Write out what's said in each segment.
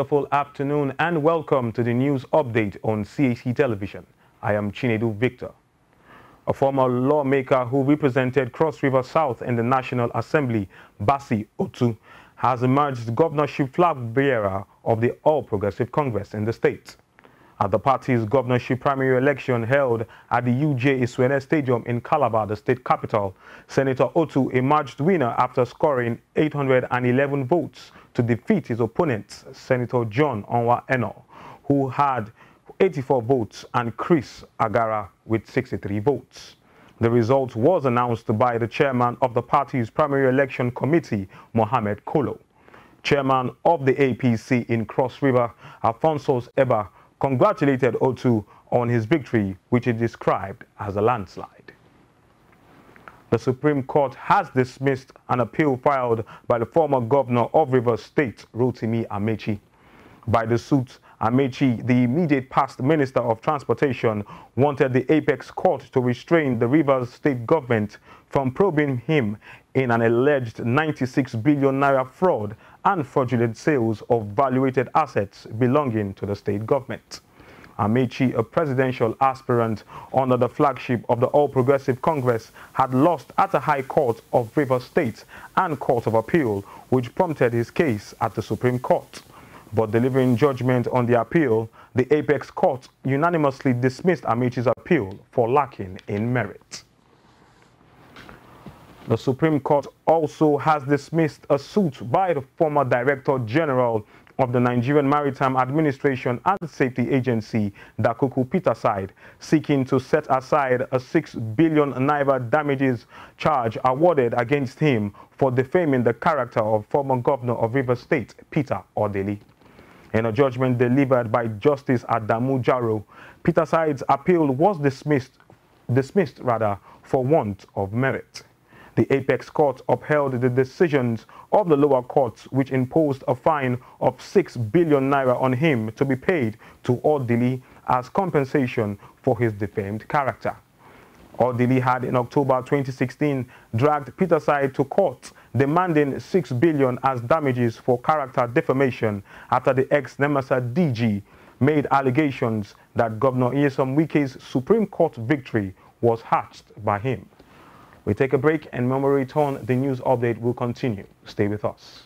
wonderful afternoon and welcome to the news update on CAC Television. I am Chinedu Victor. A former lawmaker who represented Cross River South in the National Assembly, Basi Otu, has emerged governorship flag bearer of the All Progressive Congress in the state. At the party's governorship primary election held at the UJ Isuene Stadium in Calabar, the state capital, Senator Otu emerged winner after scoring 811 votes to defeat his opponent, Senator John Onwa Eno, who had 84 votes, and Chris Agara with 63 votes. The result was announced by the chairman of the party's primary election committee, Mohammed Kolo. Chairman of the APC in Cross River, Alphonsus Eba, congratulated Otu on his victory, which he described as a landslide. The Supreme Court has dismissed an appeal filed by the former governor of Rivers State, Rotimi Amechi. By the suit, Amechi, the immediate past Minister of Transportation, wanted the Apex Court to restrain the Rivers State government from probing him in an alleged 96 billion naira fraud and fraudulent sales of valuated assets belonging to the state government. Amechi, a presidential aspirant under the flagship of the All Progressive Congress, had lost at the High Court of Rivers State and Court of Appeal, which prompted his case at the Supreme Court. But delivering judgment on the appeal, the Apex Court unanimously dismissed Amechi's appeal for lacking in merit. The Supreme Court also has dismissed a suit by the former Director General of the Nigerian Maritime Administration and Safety Agency, Dakuku Peterside, seeking to set aside a 6 billion naira damages charge awarded against him for defaming the character of former governor of Rivers State, Peter Odili. In a judgment delivered by Justice Adamu Jaro, Peterside's appeal was dismissed for want of merit. The Apex Court upheld the decisions of the lower courts, which imposed a fine of 6 billion naira on him to be paid to Odili as compensation for his defamed character. Odili had in October 2016 dragged Peterside to court, demanding 6 billion as damages for character defamation after the ex-NEMASA DG made allegations that Governor Nyesom Wike's Supreme Court victory was hatched by him. We take a break, and when we return, the news update will continue. Stay with us.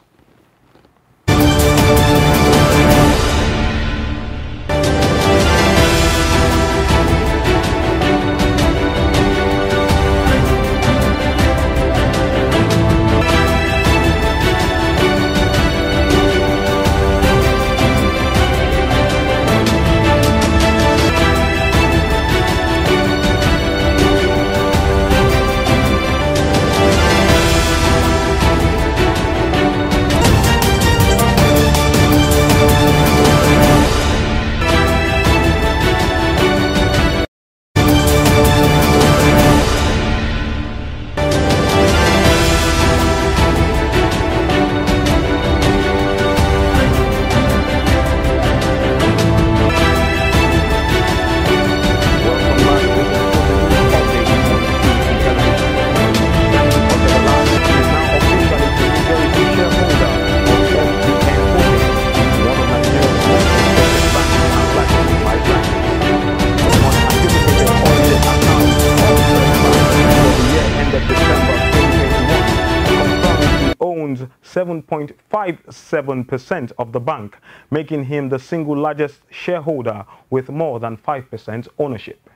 Owns 7.57% of the bank, making him the single largest shareholder with more than 5% ownership.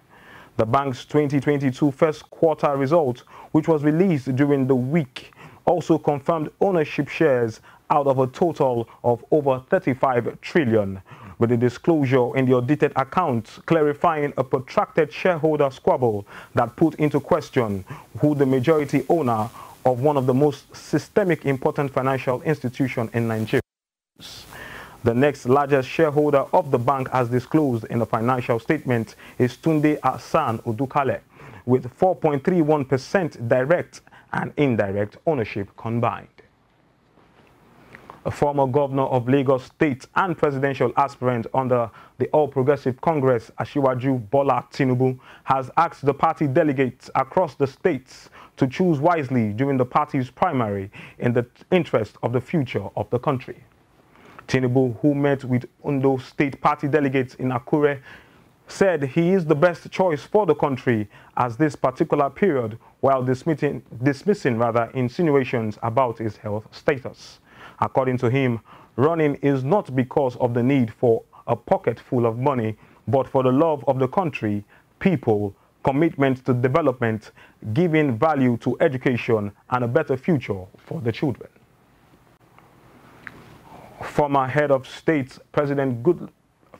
The bank's 2022 first quarter result, which was released during the week, also confirmed ownership shares out of a total of over 35 trillion, with the disclosure in the audited accounts clarifying a protracted shareholder squabble that put into question who the majority owner of one of the most systemic important financial institutions in Nigeria. The next largest shareholder of the bank, as disclosed in the financial statement, is Tunde Hassan Udukale, with 4.31% direct and indirect ownership combined. A former governor of Lagos State and presidential aspirant under the All Progressive Congress, Asiwaju Bola Tinubu, has asked the party delegates across the states to choose wisely during the party's primary in the interest of the future of the country. Tinubu, who met with Ondo State Party delegates in Akure, said he is the best choice for the country at this particular period, while dismissing insinuations about his health status. According to him, running is not because of the need for a pocket full of money, but for the love of the country, people, commitment to development, giving value to education, and a better future for the children. Former head of state,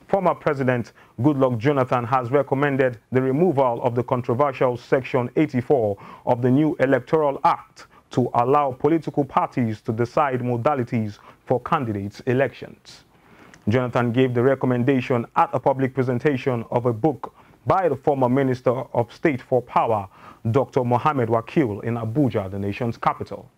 former President Goodluck Jonathan has recommended the removal of the controversial Section 84 of the new Electoral Act to allow political parties to decide modalities for candidates' elections. Jonathan gave the recommendation at a public presentation of a book by the former Minister of State for Power, Dr. Mohammed Wakil, in Abuja, the nation's capital.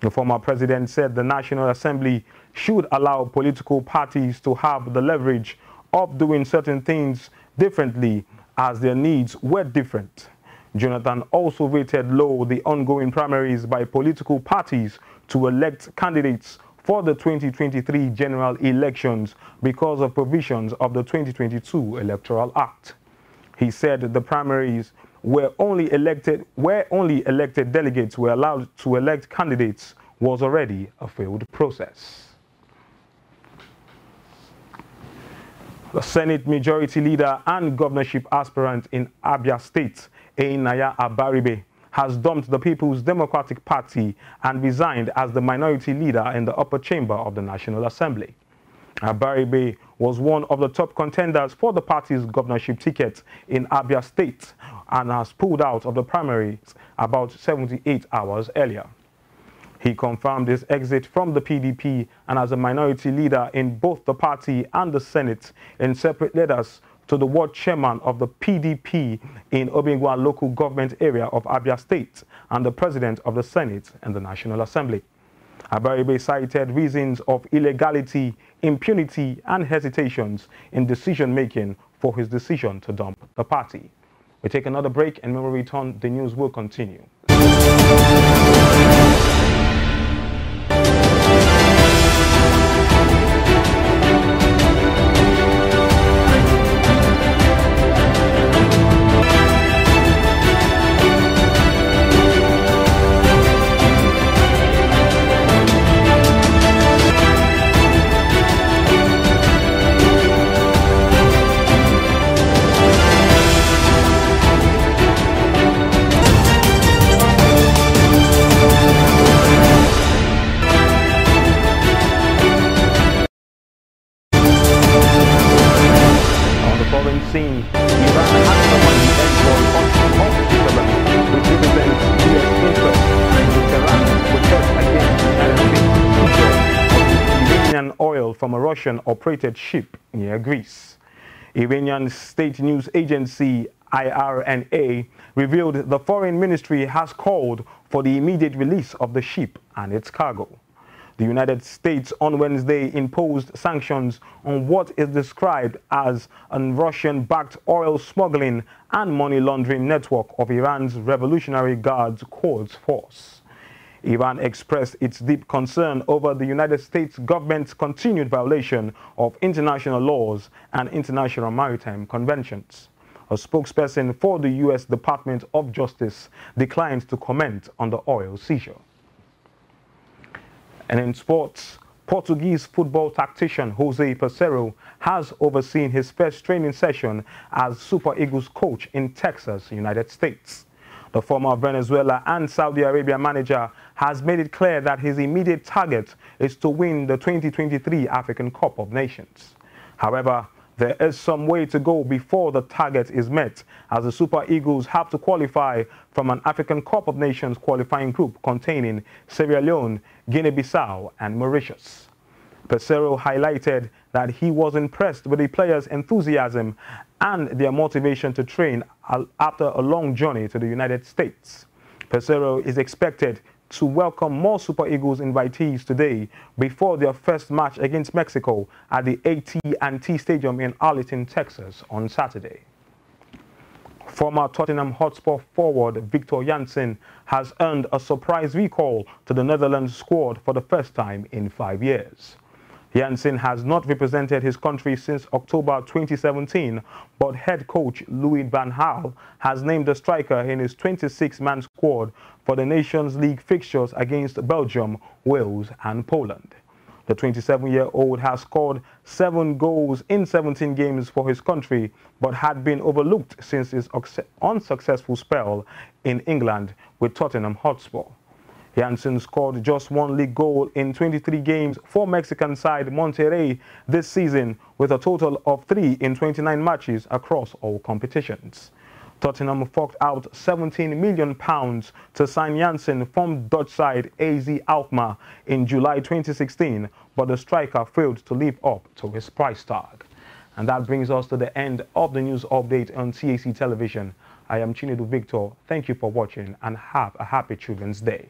The former president said the National Assembly should allow political parties to have the leverage of doing certain things differently as their needs were different. Jonathan also rated low the ongoing primaries by political parties to elect candidates for the 2023 general elections because of provisions of the 2022 Electoral Act. He said the primaries where only elected delegates were allowed to elect candidates was already a failed process. The Senate Majority Leader and governorship aspirant in Abia State, Naya Abaribe, has dumped the People's Democratic Party and resigned as the minority leader in the upper chamber of the National Assembly. Abaribe was one of the top contenders for the party's governorship ticket in Abia State and has pulled out of the primaries about 78 hours earlier. He confirmed his exit from the PDP and as a minority leader in both the party and the Senate in separate letters to the ward chairman of the PDP in Obingwa local government area of Abia State and the president of the Senate and the National Assembly. Abaribe cited reasons of illegality, impunity, and hesitations in decision-making for his decision to dump the party. We take another break, and when we return, the news will continue. Scene, Iran has summoned the envoy of Switzerland, which represents U.S. interests in Tehran to protest against the seizure of Iranian oil from a Russian-operated ship near Greece. Iranian state news agency IRNA revealed the foreign ministry has called for the immediate release of the ship and its cargo. The United States on Wednesday imposed sanctions on what is described as a Russian-backed oil smuggling and money laundering network of Iran's Revolutionary Guards Quds Force. Iran expressed its deep concern over the United States government's continued violation of international laws and international maritime conventions. A spokesperson for the U.S. Department of Justice declined to comment on the oil seizure. And in sports, Portuguese football tactician Jose Peseiro has overseen his first training session as Super Eagles coach in Texas, United States. The former Venezuela and Saudi Arabia manager has made it clear that his immediate target is to win the 2023 African Cup of Nations. However, there is some way to go before the target is met, as the Super Eagles have to qualify from an African Cup of Nations qualifying group containing Sierra Leone, Guinea-Bissau, and Mauritius. Peseiro highlighted that he was impressed with the players' enthusiasm and their motivation to train after a long journey to the United States. Peseiro is expected to welcome more Super Eagles invitees today before their first match against Mexico at the AT&T Stadium in Arlington, Texas on Saturday. Former Tottenham Hotspur forward Victor Janssen has earned a surprise recall to the Netherlands squad for the first time in 5 years. Janssen has not represented his country since October 2017, but head coach Louis van Gaal has named the striker in his 26-man squad for the Nations League fixtures against Belgium, Wales and Poland. The 27-year-old has scored 7 goals in 17 games for his country, but had been overlooked since his unsuccessful spell in England with Tottenham Hotspur. Janssen scored just 1 league goal in 23 games for Mexican side Monterrey this season, with a total of 3 in 29 matches across all competitions. Tottenham forked out £17 million to sign Janssen from Dutch side AZ Alkmaar in July 2016, but the striker failed to live up to his price tag. And that brings us to the end of the news update on CAC Television. I am Chinedu Victor. Thank you for watching and have a happy Children's Day.